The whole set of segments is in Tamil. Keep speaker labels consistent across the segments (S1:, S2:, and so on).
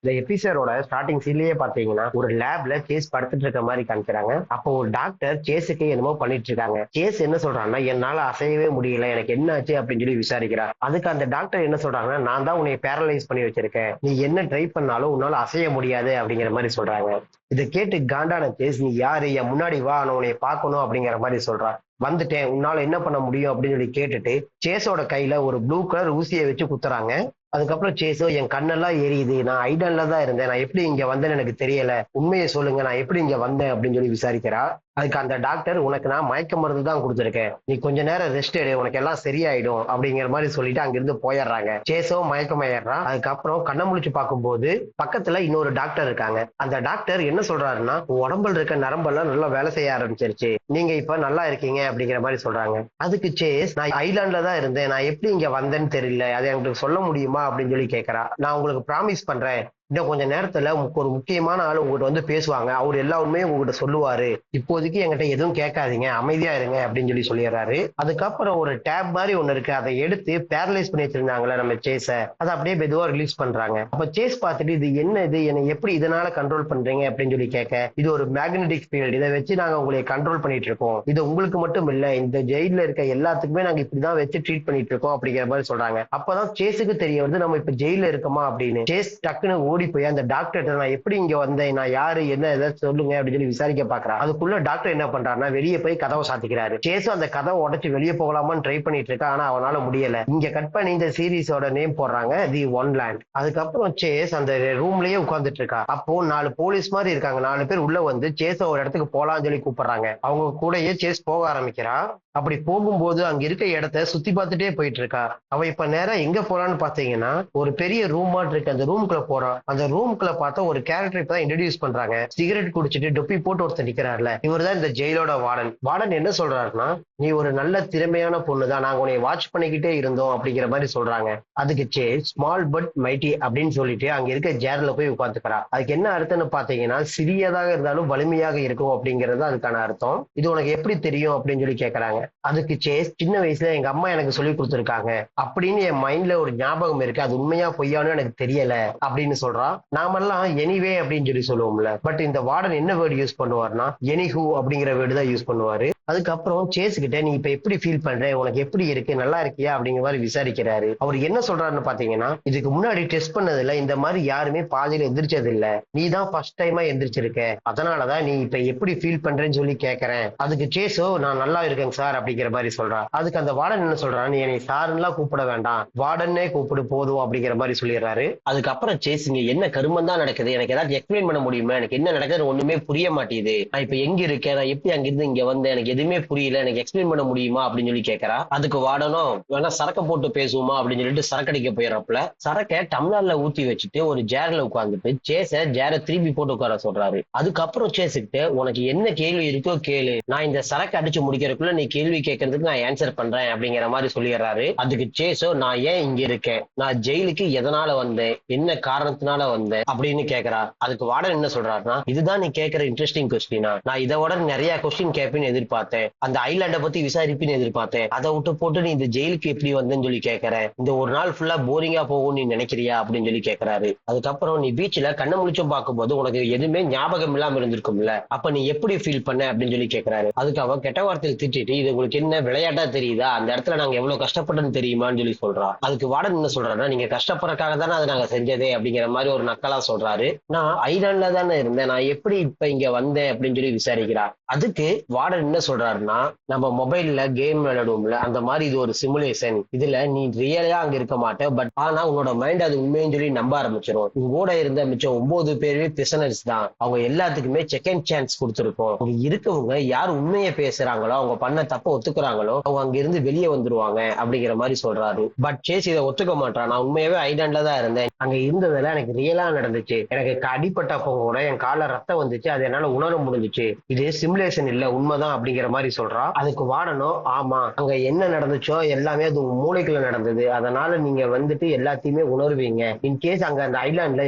S1: இந்த எபிசோடோட ஸ்டார்டிங் சீன்லயே பாத்தீங்கன்னா ஒரு லேப்ல சேஸ் படுத்துட்டு இருக்க மாதிரி காமிக்கிறாங்க. அப்போ ஒரு டாக்டர் சேஸுக்கு என்னமோ பண்ணிட்டு இருக்காங்க. சேஸ் என்ன சொல்றாங்கன்னா, என்னால அசையவே முடியல, எனக்கு என்ன ஆச்சு அப்படின்னு சொல்லி விசாரிக்கிறா. அதுக்கு அந்த டாக்டர் என்ன சொல்றாங்கன்னா, நான் தான் உன்னை பேரலைஸ் பண்ணி வச்சிருக்கேன், நீ என்ன ட்ரை பண்ணாலும் உன்னால அசைய முடியாது அப்படிங்கிற மாதிரி சொல்றாங்க. இதை கேட்டு காண்டான சேஸ், நீ யாரு, என் முன்னாடி வா, நான் உன்னை பார்க்கணும் அப்படிங்கிற மாதிரி சொல்றா. வந்துட்டேன், உன்னால என்ன பண்ண முடியும் அப்படின்னு சொல்லி கேட்டுட்டு சேஸோட கையில ஒரு ப்ளூ கலர் ஊசியை வச்சு குத்துறாங்க. அதுக்கப்புறம் சேஸோ, என் கண்ணெல்லாம் எரியுது, நான் ஐடன்ல தான் இருந்தேன், நான் எப்படி இங்க வந்தேன்னு எனக்கு தெரியல, உண்மையை சொல்லுங்க, நான் எப்படி இங்க வந்தேன் அப்படின்னு சொல்லி விசாரிக்கிறா. அதுக்கு அந்த டாக்டர், உனக்கு நான் மயக்க மருந்து தான் கொடுத்துருக்கேன், நீ கொஞ்ச நேரம் ரெஸ்ட் எடு, உனக்கு எல்லாம் சரியாயிடும் அப்படிங்கிற மாதிரி சொல்லிட்டு அங்கிருந்து போயிடுறாங்க. சேஸோ மயக்கமாயிடுறான். அதுக்கப்புறம் கண்ண முழிச்சு பார்க்கும்போது பக்கத்துல இன்னொரு டாக்டர் இருக்காங்க. அந்த டாக்டர் என்ன சொல்றாருன்னா, உன் உடம்புல இருக்க நரம்பெல்லாம் நல்லா வேலை செய்ய ஆரம்பிச்சிருச்சு, நீங்க இப்ப நல்லா இருக்கீங்க அப்படிங்கிற மாதிரி சொல்றாங்க. அதுக்கு சேஸ், நான் ஐலாண்ட்ல தான் இருந்தேன், நான் எப்படி இங்க வந்தேன்னு தெரியல, அதை எனக்கு சொல்ல முடியுமா அப்படின்னு சொல்லி கேட்கறா. நான் உங்களுக்கு ப்ராமிஸ் பண்றேன், இன்னும் கொஞ்ச நேரத்துல ஒரு முக்கியமான ஆள் உங்ககிட்ட வந்து பேசுவாங்க, அவர் எல்லா உண்மையும் உங்ககிட்ட சொல்லுவாரு, இப்போதைக்கு என்கிட்ட எதுவும் கேட்காதீங்க, அமைதியா இருங்க அப்படின்னு சொல்லி சொல்லிடுறாரு. அதுக்கப்புறம் ஒரு டேப் மாதிரி ஒண்ணு இருக்கு, அதை எடுத்து பேரலைஸ் பண்ணி வச்சிருந்தாங்களே நம்ம சேஸ, அதை அப்படியே மெதுவா ரிலீஸ் பண்றாங்க. அப்ப சேஸ் பார்த்துட்டு, இது என்ன, இது என்னை எப்படி இதனால கண்ட்ரோல் பண்றீங்க அப்படின்னு சொல்லி கேட்க, இது ஒரு மேக்னெட்டிக் ஃபீல்டு, இதை வச்சு நாங்க உங்களை கண்ட்ரோல் பண்ணிட்டு இருக்கோம், இது உங்களுக்கு மட்டும் இல்ல, இந்த ஜெயில இருக்க எல்லாத்துக்குமே நாங்க இப்படிதான் வச்சு ட்ரீட் பண்ணிட்டு இருக்கோம் அப்படிங்கிற மாதிரி சொல்றாங்க. அப்பதான் சேஸுக்கு தெரிய வருது, நம்ம இப்ப ஜெயில இருக்கோமா அப்படின்னு. சேஸ் டக்குன்னு ஓடி போய் அந்த டாக்டர், நான் எப்படி இங்க வந்தேன், நான் யாரு, என்ன ஏதாவது சொல்லுங்க அப்படின்னு சொல்லி விசாரிக்க பாக்குறா. அதுக்குள்ள டாக்டர் என்ன பண்றாருன்னா, வெளியே போய் கதவை சாத்திக்கிறாரு. சேஸும் அந்த கதவை உடைச்சு வெளியே போகலாமான்னு ட்ரை பண்ணிட்டு இருக்கா, ஆனா அவனால முடியல. இங்க கட் பண்ணி இந்த சீரீஸோட நேம் போடுறாங்க, தி ஒன் லேண்ட். அதுக்கப்புறம் சேஸ் அந்த ரூம்லயே உட்கார்ந்துட்டு இருக்கா. அப்போ 4 போலீஸ் மாதிரி இருக்காங்க, 4 பேர் உள்ள வந்து சேஸ ஒரு இடத்துக்கு போலாம்னு சொல்லி கூப்பிடுறாங்க. அவங்க கூடயே சேஸ் போக ஆரம்பிக்கிறா. அப்படி போகும்போது அங்க இருக்க இடத்த சுத்தி பார்த்துட்டே போயிட்டு இருக்கா. அவ இப்ப நேரா எங்க போறான்னு பாத்தீங்கன்னா, ஒரு பெரிய ரூம் மாதிரி இருக்கு, அந்த ரூம்குள்ள போறான். அந்த ரூம்குள்ள பார்த்தா ஒரு கேரக்டர் இப்பதான் இன்ட்ரடியூஸ் பண்றாங்க. சிகரெட் குடிச்சிட்டு டொப்பி போட்டு ஒருத்தர் நிக்கிறாருல, இவர் தான் இந்த ஜெயிலோட வார்டன். வார்டன் என்ன சொல்றாருன்னா, நீ ஒரு நல்ல திறமையான பொண்ணுதான், நாங்க உன்னை வாட்ச் பண்ணிக்கிட்டே இருந்தோம் அப்படிங்கிற மாதிரி சொல்றாங்க. அதுக்கு ஸ்மால் பட் மைட்டி அப்படின்னு சொல்லிட்டு அங்க இருக்க சேர்ல போய் உட்காந்துக்கிறா. அதுக்கு என்ன அர்த்தம்னு பாத்தீங்கன்னா, சிறியதாக இருந்தாலும் வலிமையாக இருக்கும் அப்படிங்கிறது அதுக்கான அர்த்தம். இது உனக்கு எப்படி தெரியும் அப்படின்னு சொல்லி கேக்குறாங்க. அதுக்கு சின்ன வயசுல எங்க அம்மா எனக்கு சொல்லி கொடுத்துருக்காங்க அப்படின்னு என் மைண்ட்ல ஒரு ஞாபகம் இருக்கு, அது உண்மையா பொய்யானு எனக்கு தெரியல அப்படின்னு சொல்றா. நாமெல்லாம் எனிவே அப்படின்னு சொல்லி சொல்லுவோம்ல, பட் இந்த வார்டன் என்ன வேர்டு யூஸ் பண்ணுவார்னா, எனிஹூ அப்படிங்கிற வேர்டு தான் யூஸ் பண்ணுவாரு. அதுக்கப்புறம் சேஸ் கிட்ட, நீ இப்ப எப்படி ஃபீல் பண்ற, உனக்கு எப்படி இருக்கு, நல்லா இருக்கியா அப்படிங்கிற மாதிரி விசாரிக்கிறாரு. அவர் என்ன சொல்றாருன்னு பாத்தீங்கன்னா, இதுக்கு முன்னாடி டெஸ்ட் பண்ணதுல இந்த மாதிரி யாருமே பாதியில எந்திரிச்சது இல்ல, நீ தான் ஃபர்ஸ்ட் டைமா எந்திரிச்சிருக்க, அதனாலதான் நீ இப்ப எப்படி ஃபீல் பண்றேன்னு சொல்லி கேக்குறேன். அதுக்கு சேஸோ, நான் நல்லா இருக்கேங்க சார் அப்படிங்கிற மாதிரி சொல்றா. அதுக்கு அந்த வார்டன் என்ன சொல்றா, நீ என்னை சாருன்னுலாம் கூப்பிட வேண்டாம், வார்டனே கூப்பிடு போதும் அப்படிங்கிற மாதிரி சொல்லிடுறாரு. அதுக்கப்புறம் சேஸ், இங்க என்ன கருமம் தான் நடக்குது, எனக்கு ஏதாவது எக்ஸ்பிளைன் பண்ண முடியுமா, எனக்கு என்ன நடக்குது ஒண்ணுமே புரிய மாட்டேங்குது, நான் இப்ப எங்க இருக்கேன், நான் எப்படி அங்கிருந்து இங்க வந்தேன், எனக்கு எதுவுமே புரியல, எனக்கு எக்ஸ்பிளைன் பண்ண முடியுமா அப்படின்னு சொல்லி கேட்கறா. அதுக்கு வார்டனும், வேணா சரக்க போட்டு பேசுவோமா அப்படின்னு சொல்லிட்டு சரக்கடிக்க போயிடறப்பல சரக்க டம்ளர்ல ஊத்தி வச்சுட்டு ஒரு சேர்ல உட்கார்ந்துட்டு சேஸ ஜேர திருப்பி போட்டு உட்கார சொல்றாரு. அதுக்கப்புறம் சேஸுக்கிட்ட, உனக்கு என்ன கேள்வி இருக்கோ கேளு, நான் இந்த சரக்கு அடிச்சு முடிக்கிறதுக்குள்ள நீ கேள்வி கேட்கறதுக்கு நான் ஆன்சர் பண்றேன் அப்படிங்கிற மாதிரி சொல்லிடுறாரு. அதுக்கு சேஸோ, நான் ஏன் இங்க இருக்கேன், நான் ஜெயிலுக்கு எதனால வந்தேன், என்ன காரணத்தினால வந்தேன் அப்படின்னு கேட்கறா. அதுக்கு வார்டன் என்ன சொல்றாருன்னா, இதுதான் நீ கேட்கிற இன்ட்ரெஸ்டிங் கொஸ்டினா, நான் இதை விட நிறைய கொஸ்டின் கேட்பேன்னு எதிர்பார்த்தேன், அந்த ஐலாண்ட பத்தி விசாரிப்புன்னு எதிர்பார்த்தேன், அதை விட்டு போட்டு நீ இந்த ஜெயிலுக்கு எப்படி வந்தேன்னு சொல்லி கேட்கற, இந்த ஒரு நாள் ஃபுல்லா போரிங்கா போகும் நீ நினைக்கிறியா அப்படின்னு சொல்லி கேட்கறாரு. அதுக்கப்புறம், நீ பீச்ல கண்ண முழிச்சும் பார்க்கும்போது உனக்கு எதுவுமே ஞாபகம் இல்லாம இருந்திருக்கும்ல, அப்ப நீ எப்படி ஃபீல் பண்ண அப்படின்னு சொல்லி கேட்கறாரு. அதுக்கு அவன் கெட்ட வார்த்தையில் திட்டிட்டு, இது உங்களுக்கு என்ன விளையாட்டா தெரியுதா, அந்த இடத்துல நாங்க எவ்வளவு கஷ்டப்பட்டோன்னு தெரியுமான்னு சொல்லி சொல்றா. அதுக்கு வார்டன் என்ன சொல்றாருன்னா, நீங்க கஷ்டப்படுறதுக்காக தானே அதை நாங்க செஞ்சதே அப்படிங்கிற மாதிரி ஒரு நக்கலா சொல்றாரு. நான் ஐலாண்ட்ல தானே இருந்தேன், நான் எப்படி இப்ப இங்க வந்தேன் அப்படின்னு சொல்லி விசாரிக்கிறா. அதுக்கு வார்டன் என்ன சொல்றாருன்னா, நம்ம மொபைல்ல கேம் விளையாடுவோம்ல, அந்த மாதிரி இது ஒரு சிமுலேஷன், இதுல நீ ரியலா அங்க இருக்க மாட்ட, பட் ஆனா உன்னோட மைண்ட் அது உண்மைன்னு சொல்லி நம்ப ஆரம்பிச்சிடும். உங்களோட இருந்த மிச்சம் 9 பேருமே பிரிசனர்ஸ் தான், அவங்க எல்லாத்துக்குமே செகண்ட் சான்ஸ் கொடுத்துருக்கோம், இங்க இருக்கவங்க யார் உண்மையை பேசுறாங்களோ, அவங்க பண்ண தப்ப ஒத்துக்குறாங்களோ, அவங்க அங்க இருந்து வெளியே வந்துருவாங்க அப்படிங்கிற மாதிரி சொல்றாரு. பட் சேஸ் இதை ஒத்துக்க மாட்டான். நான் உண்மையாவே ஐலாண்ட்ல தான் இருந்தேன், அங்க இருந்ததெல்லாம் எனக்கு ரியலா நடந்துச்சு, எனக்கு அடிப்பட்டப்போ கூட என் கால ரத்தம் வந்துச்சு, அது என்னால உணர முடிஞ்சுச்சு, இது சிமுலேஷன் சிமுலேஷன் இல்ல, உண்மைதான் அப்படிங்கிற மாதிரி சொல்றா. அதுக்கு வாடனும், ஆமா அங்க என்ன நடந்துச்சோ எல்லாமே அது மூளைக்குள்ள நடந்தது, அதனால நீங்க வந்துட்டு எல்லாத்தையுமே உணர்வீங்க. இன்கேஸ் அங்க அந்த ஐலாண்ட்ல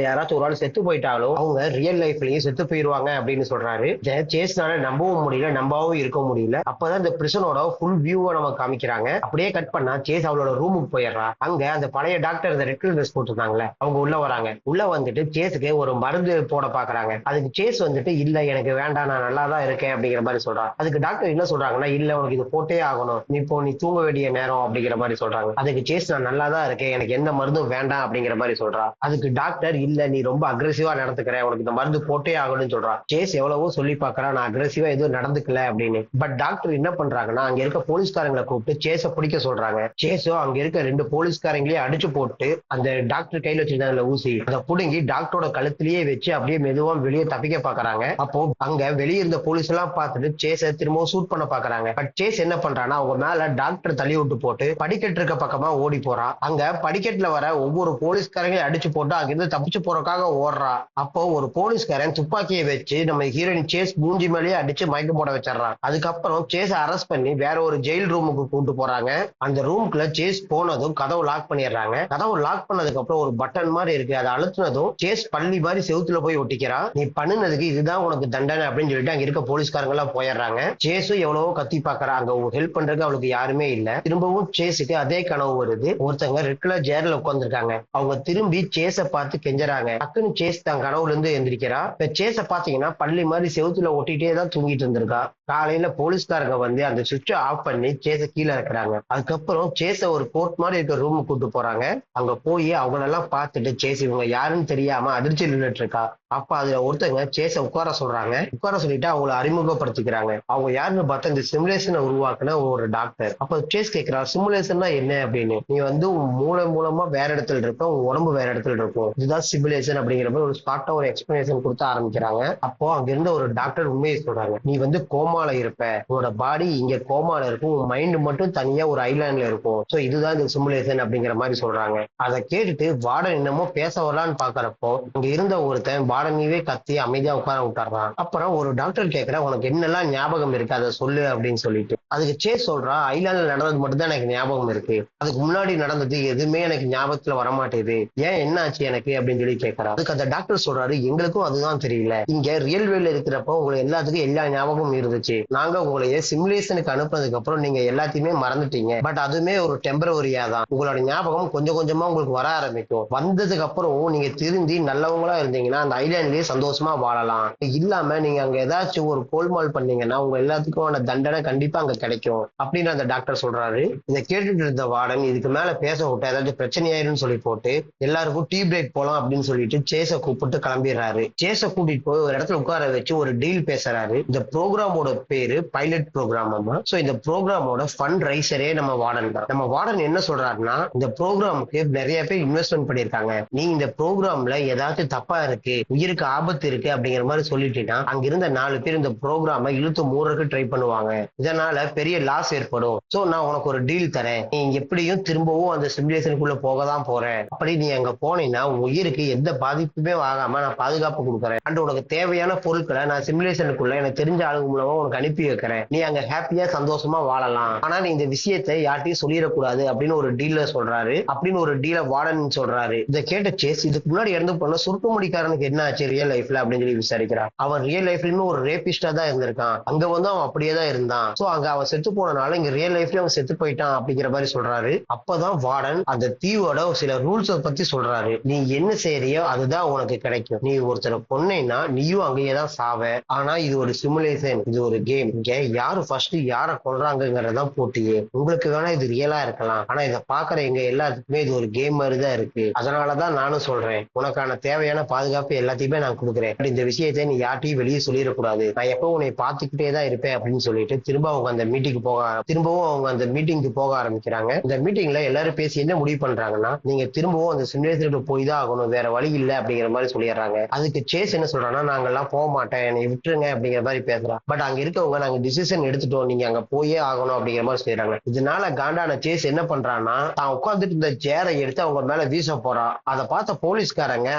S1: யாராச்சும் ஒரு ஆள் செத்து போயிட்டாலும் அவங்க ரியல் லைஃப்லயும் செத்து போயிருவாங்க அப்படின்னு சொல்றாரு. சேஸ்னால நம்பவும் முடியல, நம்பாவும் இருக்க முடியல. அப்பதான் இந்த பிரிசனோட ஃபுல் வியூவை நம்ம காமிக்கிறாங்க. அப்படியே கட் பண்ணா சேஸ் அவளோட ரூமுக்கு போயிடுறா. அங்க அந்த பழைய டாக்டர் இந்த ரெட் கலர் ட்ரெஸ் போட்டுருந்தாங்களே அவங்க உள்ள வராங்க. உள்ள வந்துட்டு சேஸுக்கு ஒரு மருந்து போட பாக்குறாங்க. அதுக்கு சேஸ் வந்துட்டு இல்ல எனக்கு வேண்டாம், நான் நல்லா தான் இருக்கேன் அப்படிங்கிற மாதிரி சொல்றான். அதுக்கு டாக்டர் என்ன சொல்றாங்கன்னா, இல்ல உனக்கு இது போட்டே ஆகணும், நீ தூங்க வேண்டிய நேரம் அப்படிங்கிற மாதிரி சொல்றாங்க. அதுக்கு சேஸ் நான் நல்லா தான் இருக்கேன், எனக்கு எந்த மருந்தும் வேண்டாம் அப்படிங்கிற மாதிரி சொல்றா. அதுக்கு டாக்டர் இல்ல நீ ரொம்ப அக்ரெசிவா நடந்துக்கிற, உனக்கு இந்த மருந்து போட்டே ஆகணும்னு சொல்றா. சேஸ் எவ்வளவோ சொல்லி பாக்குறா நான் அக்ரெசிவா எதுவும் நடந்துக்கல அப்படின்னு. பட் டாக்டர் என்ன பண்றாங்கன்னா, அங்க இருக்க போலீஸ்காரங்களை கூப்பிட்டு சேஸ பிடிக்க சொல்றாங்க. சேஸோ அங்க இருக்க 2 போலீஸ்காரங்களே அடிச்சு போட்டு அந்த டாக்டர் கையில வச்சிருந்தாங்கல்ல ஊசி, அதை புடுங்கி டாக்டரோட கழுத்திலேயே வச்சு அப்படியே மெதுவா வெளியே தப்பிக்க பாக்குறாங்க. அப்போ அங்க வெளியே இருந்த போலீஸ் எல்லாம் பார்த்துட்டு சேஸ திரும்பவும் ஷூட் பண்ண பாக்குறாங்க. பட் சேஸ் என்ன பண்றான்னா, அவங்க மேல டாக்டர் தள்ளி விட்டு போட்டு படிக்கட்டு இருக்க பக்கமா ஓடி போறா. அங்க படிக்கட்டுல வர ஒவ்வொரு போலீஸ்காரங்களையும் அடிச்சு போட்டு அங்கிருந்து தப்பிச்சு போறதுக்காக ஓடுறா. அப்போ ஒரு போலீஸ்காரன் துப்பாக்கியை வச்சு நம்ம ஹீரோயின் சேஸ் மூஞ்சி மேலேயே அடிச்சு மயக்கம் போட வச்சிடறான். அதுக்கப்புறம் சேஸ அரெஸ்ட் பண்ணி வேற ஒரு ஜெயில் ரூமுக்கு கூட்டு போறாங்க. அந்த ரூமுக்குள்ள சேஸ் போனதும் கதவு லாக் பண்ணிடுறாங்க. கதவு லாக் பண்ணதுக்கு அப்புறம் ஒரு பட்டன் மாதிரி இருக்கு, அதை அழுத்தினதும் சேஸ் பள்ளி மாதிரி செவுத்துல போய் ஒட்டிக்கிறா. நீ பண்ணுனதுக்கு இதுதான் உனக்கு தண்டனை அப்படின்னு சொல்லிட்டு அங்க இருக்க போலீஸ்காரங்க எல்லாம் போயிடுறாங்க. சேஸும் எவ்வளவோ கத்தி பாக்குறா, அங்க ஹெல்ப் பண்றதுக்கு அவளுக்கு யாருமே இல்ல. திரும்பவும் சேஸுக்கு அதே கனவு வருது. ஒருத்தங்க ரெட் கலர் சேர்ல உட்கார்ந்துருக்காங்க. அவங்க திரும்பி சேஸ பார்த்து கெஞ்சறாங்க. டக்குன்னு சேஸ் தன் கனவுல இருந்து எந்திரிக்கிறா. இப்ப சேஸ பாத்தீங்கன்னா பள்ளி மாதிரி செவுத்துல ஒட்டிட்டே தான் தூங்கிட்டு இருந்திருக்கா. காலையில போலீஸ்காரங்க வந்து அந்த சுவிட்ச ஆஃப் பண்ணி சேஸ கீழே இருக்கிறாங்க. அதுக்கப்புறம் சேஸ ஒரு கோர்ட் மாதிரி இருக்க ரூம் கூட்டு போறாங்க. அங்க போய் அவங்களெல்லாம் பார்த்துட்டு சேஸ் இவங்க யாருன்னு தெரியாம அதிர்ச்சி நின்றுட்டு இருக்கா. அப்ப அதுல ஒருத்தங்க சேஸ உட்கார சொல்றாங்க. உட்கார சொல்லிட்டு அவங்கள அறிமுகப்படுத்திக்கிறாங்க. அவங்க யாருன்னு பார்த்தா இந்த சிமுலேஷனை உருவாக்குன ஒரு டாக்டர். அப்ப சேஸ் கேட்கிறா, சிமுலேஷன்னா என்ன அப்படின்னு. நீ வந்து உன் மூளை மூலமா வேற இடத்துல இருப்ப, உன் உடம்பு வேற இடத்துல இருக்கும், இதுதான் சிமுலேஷன் அப்படிங்கிற மாதிரி ஒரு ஸ்பாட்டா ஒரு எக்ஸ்பிளனேஷன் கொடுத்து ஆரம்பிக்கிறாங்க. அப்போ அங்க இருந்த ஒரு டாக்டர் உண்மையை சொல்றாங்க. நீ வந்து கோமால இருப்ப, உன்னோட பாடி இங்க கோமால இருக்கும், உன் மைண்ட் மட்டும் தனியா ஒரு ஐலாண்ட்ல இருக்கும். சோ இதுதான் இந்த சிமுலேஷன் அப்படிங்கிற மாதிரி சொல்றாங்க. அதை கேட்டுட்டு வார்டன் என்னமோ பேச வரலான்னு பாக்குறப்போ அங்க இருந்த ஒருத்தன் வார்டனையே கத்தி அமைதியா உட்கார விட்டுறான். அப்புறம் ஒரு டாக்டர் கேட்கிற, உனக்கு என்னெல்லாம் ஞாபகம் இருக்கு அதை சொல்லு அப்படின்னு சொல்லிட்டு. அதுக்கு சேஸ் சொல்றா, ஐலாண்ட்ல நடந்தது மட்டும் தான் எனக்கு ஞாபகம் இருக்கு, அதுக்கு முன்னாடி நடந்தது எதுவுமே எனக்கு ஞாபகத்துல வரமாட்டேது, ஏன் என்ன ஆச்சு எனக்கு அப்படின்னு சொல்லி கேட்கறா. அதுக்கு அந்த டாக்டர் சொல்றாரு, எங்களுக்கும் அதுதான் தெரியல, இங்க ரியல் வேல இருக்கிறப்போ உங்களுக்கு எல்லாத்துக்கும் எல்லா ஞாபகமும் இருந்துச்சு, நாங்க உங்களைய சிமுலேஷனுக்கு அனுப்புனதுக்கு அப்புறம் நீங்க எல்லாத்தையுமே மறந்துட்டீங்க, பட் அதுவுமே ஒரு டெம்பரவரியா தான், உங்களோட ஞாபகம் கொஞ்சம் கொஞ்சமா உங்களுக்கு வர ஆரம்பிக்கும், வந்ததுக்கு அப்புறம் நீங்க திருந்தி நல்லவங்களா இருந்தீங்கன்னா அந்த ஐலாண்ட்லயே சந்தோஷமா வாழலாம், இல்லாம நீங்க அங்க ஏதாச்சும் ஒரு கோல்மால் பண்ணீங்கன்னா உங்க எல்லாத்துக்கும் தண்டனை கண்டிப்பா அங்க கிடைக்கும் அப்படின்னு அந்த டாக்டர் சொல்றாரு. இதை கேட்டுட்டு இருந்த வார்டன் இதுக்கு மேல பேச விட்டா ஏதாச்சும் பிரச்சனையாயிருன்னு சொல்லி போட்டு எல்லாருக்கும் டீ பிரேக் போலாம் அப்படின்னு சொல்லிட்டு சேஸ கூப்பிட்டு கிளம்பிடுறாரு. சேஸ கூட்டிட்டு போய் ஒரு இடத்துல உட்கார வச்சு ஒரு டீல் பேசுறாரு. இந்த ப்ரோக்ராமோட பேரு பைலட் ப்ரோக்ராம். சோ இந்த ப்ரோக்ராமோட ஃபண்ட் ரைசரே நம்ம வார்டன் தான். நம்ம வார்டன் என்ன சொல்றாருன்னா, இந்த ப்ரோக்ராமுக்கு நிறைய பேர் இன்வெஸ்ட்மெண்ட் பண்ணிருக்காங்க, நீ இந்த ப்ரோக்ராம்ல ஏதாச்சும் தப்பா இருக்கு, உயிருக்கு ஆபத்து இருக்கு அப்படிங்கிற மாதிரி சொல்லிட்டீங்கன்னா அங்க இருந்த 4 பேர் இந்த ப்ரோக்ராம இழுத்து மூடுறதுக்கு ட்ரை பண்ணுவாங்க, இதனால பெரிய லாஸ் ஏற்படும். சோ நான் உனக்கு ஒரு டீல் தரேன், நீ எப்படியும் திரும்பவும் அந்த சிமுலேஷனுக்குள்ள போக தான் போறேன், அப்படி நீ அங்க போனீங்கன்னா உன் உயிருக்கு எந்த பாதிப்புமே ஆகாம நான் பாதுகாப்பு கொடுக்குறேன், அண்ட் உனக்கு தேவையான பொருட்களை நான் சிமுலேஷனுக்குள்ள எனக்கு தெரிஞ்ச ஆளுங்க மூலமா உனக்கு அனுப்பி வைக்கிறேன், நீ அங்க ஹாப்பியா சந்தோஷமா வாழலாம், ஆனா நீ இந்த விஷயத்தை யார்ட்டையும் சொல்லிடக்கூடாது அப்படின்னு ஒரு டீல சொல்றாரு. அப்படின்னு ஒரு டீல வார்டன் சொல்றாரு. இதை கேட்ட சேஸ் இதுக்கு முன்னாடி இறந்து போன சுருட்டு முடிக்காரனுக்கு என்ன ஆச்சு ரியல் லைஃப்ல அப்படின்னு சொல்லி விசாரிக்கிறான். அவன் ரியல் லைஃப்லயும் ஒரு ரேபிஸ்டா தான் இருந்திருக்கான், அங்க வந்து அவன் அப்படியே தான் இருந்தான், சோ அங்க அவன் செத்து போனனால இங்க ரியல் லைஃப்ல அவன் செத்து போயிட்டான் அப்படிங்கிற மாதிரி சொல்றாரு. அப்பதான் வார்டன் அந்த தீவோட சில ரூல்ஸ் பத்தி சொல்றாரு. நீ என்ன செய்யறியோ அதுதான் உனக்கு கிடைக்கும், நீ ஒருத்தரை கொன்னேன்னா நீயும் அங்கேயேதான் சாவ, ஆனா இது ஒரு சிமுலேஷன், இது ஒரு கேம், இங்க யாரு ஃபர்ஸ்ட் யார கொல்றாங்கிறதான் போட்டியே, உங்களுக்கு வேணா இது ரியலா இருக்கலாம், ஆனா இதை பாக்குற எங்க எல்லாத்துக்குமே இது ஒரு கேம் மாதிரி தான் இருக்கு, அதனாலதான் நானும் சொல்றேன் உனக்கான தேவையான பாதுகாப்பு எல்லாத்தையுமே நான் கொடுக்குறேன், இந்த விஷயத்தை நீ யார்ட்டையும் வெளியே சொல்லிடக்கூடாது, நான் எப்போ உன்னை பார்த்துக்கிட்டே தான் இருப்பேன் அப்படின்னு சொல்லிட்டு திரும்ப அவங்க அந்த அந்த மீட்டிங்க்கு போக ஆரம்பிக்கிறாங்க. இந்த மீட்டிங்ல எல்லாரும் பேசி என்ன முடிவு பண்றாங்கன்னா, நீங்க திரும்பவும் அந்த சிமுலேட்டருக்கு போய் தான் ஆகணும், வேற வழி இல்ல அப்படிங்கிற மாதிரி சொல்லிடுறாங்க. அதுக்கு சேஸ் என்ன சொல்றான்னா, நாங்கெல்லாம் போக மாட்டேன், என்னை விட்டுருங்க அப்படிங்கிற மாதிரி பேசுறான். பட் அங்க இருக்கவங்க நாங்க டிசிஷன் எடுத்துட்டோம், நீங்க அங்க போயே ஆகணும் அப்படிங்கிற மாதிரி சொல்லிடுறாங்க. இதனால காண்டான சேஸ் என்ன பண்றான்னா, தான் உட்கார்ந்துட்டு இருந்த சேரை எடுத்து அவங்க மேல வீச போறான். அதை பார்த்த போலீஸ்காரங்க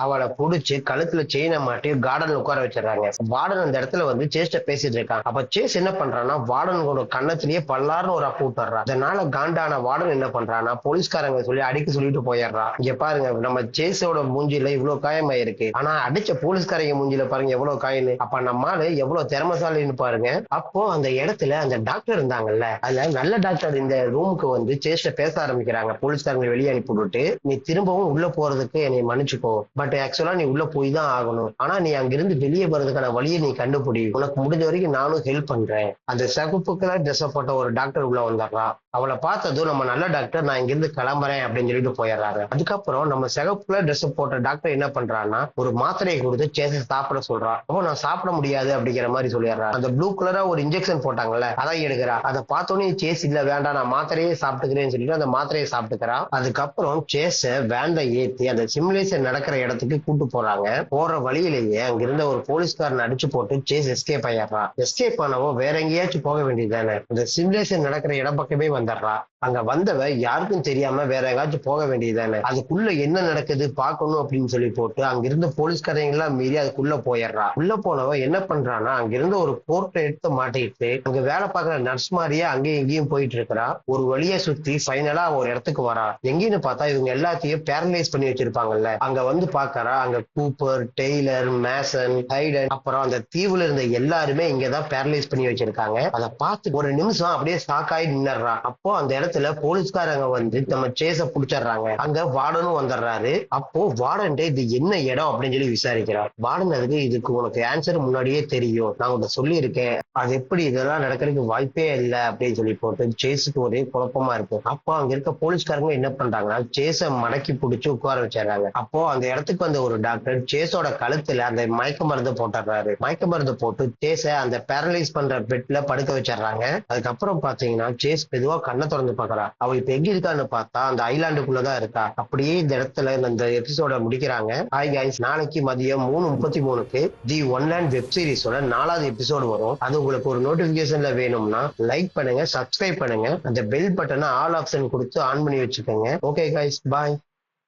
S1: அவளை புடிச்சு கழுத்துல செயினை மாட்டி கார்டன்ல உட்கார வச்சிடறாங்க. வார்டன் அந்த இடத்துல வந்து சேஸ்ட பேசிட்டு இருக்கான். அப்ப சேஸ் என்ன பண்றான்னா, வார்டனோட கண்ணத்திலேயே பல்லாருன்னு ஒரு அப்பு விட்டுறான். அதனால காண்டான வார்டன் என்ன பண்றான்னா, போலீஸ்காரங்க சொல்லி அடிக்க சொல்லிட்டு போயிடுறான். இங்க பாருங்க, நம்ம சேஸோட மூஞ்சில இவ்வளவு காயமாயிருக்கு, ஆனா அடிச்ச போலீஸ்காரங்க மூஞ்சில பாருங்க எவ்வளவு காயம். அப்ப நம்மால எவ்வளவு திறமசாலின்னு பாருங்க. அப்போ அந்த இடத்துல அந்த டாக்டர் இருந்தாங்கல்ல, அதுல நல்ல டாக்டர் இந்த ரூமுக்கு வந்து சேஸ்ட பேச ஆரம்பிக்கிறாங்க. போலீஸ்காரங்களை வெளியே அனுப்பி விட்டுட்டு, நீ திரும்பவும் உள்ள போறதுக்கு என்னை மன்னிச்சுக்கோ, பட் ஆக்சுவலா நீ உள்ள போய் தான் ஆகணும், ஆனா நீ அங்கிருந்து வெளியே போறதுக்கான வழியை நீ கண்டுபிடி, உனக்கு முடிஞ்ச வரைக்கும் நானும் ஹெல்ப் பண்றேன். அந்த சிகப்புக்கெல்லாம் ட்ரெஸ் போட்ட ஒரு டாக்டர் உள்ள வந்துடுறா. அவளை பார்த்ததும் நம்ம நல்ல டாக்டர் நான் இங்கிருந்து கிளம்புறேன் அப்படின்னு சொல்லிட்டு போயிடுறாரு. அதுக்கப்புறம் நம்ம சிகப்புல ட்ரெஸ் போட்ட டாக்டர் என்ன பண்றான்னா, ஒரு மாத்திரையை கொடுத்து சேஸை சாப்பிட சொல்றா. அப்போ நான் சாப்பிட முடியாது அப்படிங்கிற மாதிரி சொல்லிடுறா. அந்த ப்ளூ கலரா ஒரு இன்ஜெக்ஷன் போட்டாங்கல்ல, அதான் எடுக்கிறா. அதை பார்த்தோன்னே சேஸ் இல்ல வேண்டாம், நான் மாத்திரையே சாப்பிட்டுக்கிறேன்னு சொல்லிட்டு அந்த மாத்திரையை சாப்பிட்டுக்கிறா. அதுக்கப்புறம் சேஸ வேன்ல ஏத்தி அந்த சிமுலேஷன் நடக்கிற இடத்துக்கு கூட்டு போறாங்க. போற வழியிலேயே அங்கிருந்த ஒரு போலீஸ்காரன் அடிச்சு போட்டு சேஸ் எஸ்கேப் ஆயிடுறா. எஸ்கேப் ஆனவோ வேற எங்கேயாச்சும் போக வேண்டியதுதானே, இந்த சிமுலேஷன் நடக்கிற இடம் பக்கமே வந்துடுறா. அங்க வந்தவ யாருக்கும் தெரியாம வேற எங்காச்சும் போக வேண்டியதுதானே, அதுக்குள்ள என்ன நடக்குது பாக்கணும் அப்படின்னு சொல்லி போட்டு அங்கிருந்து போலீஸ்காரங்க எல்லாம் மீறி அதுக்குள்ள போயிடுறா. உள்ள போனவ என்ன பண்றான்னா, அங்கிருந்து ஒரு போர்ட்டை எடுத்து மாட்டிட்டு அங்க வேலை பார்க்குற நர்ஸ் மாதிரியே அங்கேயும் இங்கேயும் போயிட்டு இருக்கிறா. ஒரு வழியை சுத்தி ஃபைனலா ஒரு இடத்துக்கு வரா. எங்கேன்னு பார்த்தா இவங்க எல்லாத்தையும் பேரலைஸ் பண்ணி வச்சிருப்பாங்கல்ல, அங்க வந்து பாக்குறா. அங்க கூப்பர், டெய்லர், மேசன், ஹைடன், அப்புறம் அந்த தீவுல இருந்த எல்லாருமே இங்கதான் பேரலைஸ் பண்ணி வச்சிருக்காங்க. அதை பார்த்து ஒரு நிமிஷம் அப்படியே ஷாக்காயி நின்னுறா. அப்போ அந்த இடத்துல போலீஸ்காரங்க வந்து நம்ம சேஸ புடிச்சிடுறாங்க. அங்க வார்டனும் வந்துடுறாரு. அப்போ வார்டன் இது என்ன இடம் அப்படின்னு சொல்லி விசாரிக்கிறார். வார்டன் அதுக்கு இதுக்கு உனக்கு ஆன்சர் முன்னாடியே தெரியும், நான் உன்னை சொல்லி இருக்கேன், அது எப்படி இதெல்லாம் நடக்கிறதுக்கு வாய்ப்பே இல்லை அப்படின்னு சொல்லி போட்டு சேஸுக்கு ஒரே குழப்பமா இருக்கு. அப்போ அங்க இருக்க போலீஸ்காரங்க என்ன பண்றாங்கன்னா, சேஸ மடக்கி பிடிச்சு உட்கார வச்சிடறாங்க. அப்போ அந்த இடத்துக்கு வந்த ஒரு டாக்டர் சேஸோட கழுத்துல அந்த மயக்க மருந்து போட்டுறாரு. மயக்க மருந்து போட்டு சேஸ அந்த பேரலைஸ் பண்ற பெட்ல படுக்க வச்சிடறாங்க. அதுக்கப்புறம் பாத்தீங்கன்னா சேஸ் மெதுவா கண்ணை திறந்து பாக்குறா. அவ இப்ப எங்க இருக்கான்னு பார்த்தா அந்த ஐலாண்டுக்குள்ளதான் இருக்கா. அப்படியே இந்த இடத்துல இந்த எபிசோட முடிக்கிறாங்க. ஹாய் கைஸ், நாளைக்கு மதியம் 3:33க்கு தி ஒன்லேண்ட் வெப் சீரிஸோட 4வது எபிசோடு வரும். அது உங்களுக்கு ஒரு நோட்டிபிகேஷன்ல வேணும்னா லைக் பண்ணுங்க, சப்ஸ்கிரைப் பண்ணுங்க, அந்த பெல் பட்டனை ஆல் ஆப்ஷன் கொடுத்து ஆன் பண்ணி வச்சுக்கோங்க. ஓகே கைஸ், பாய்.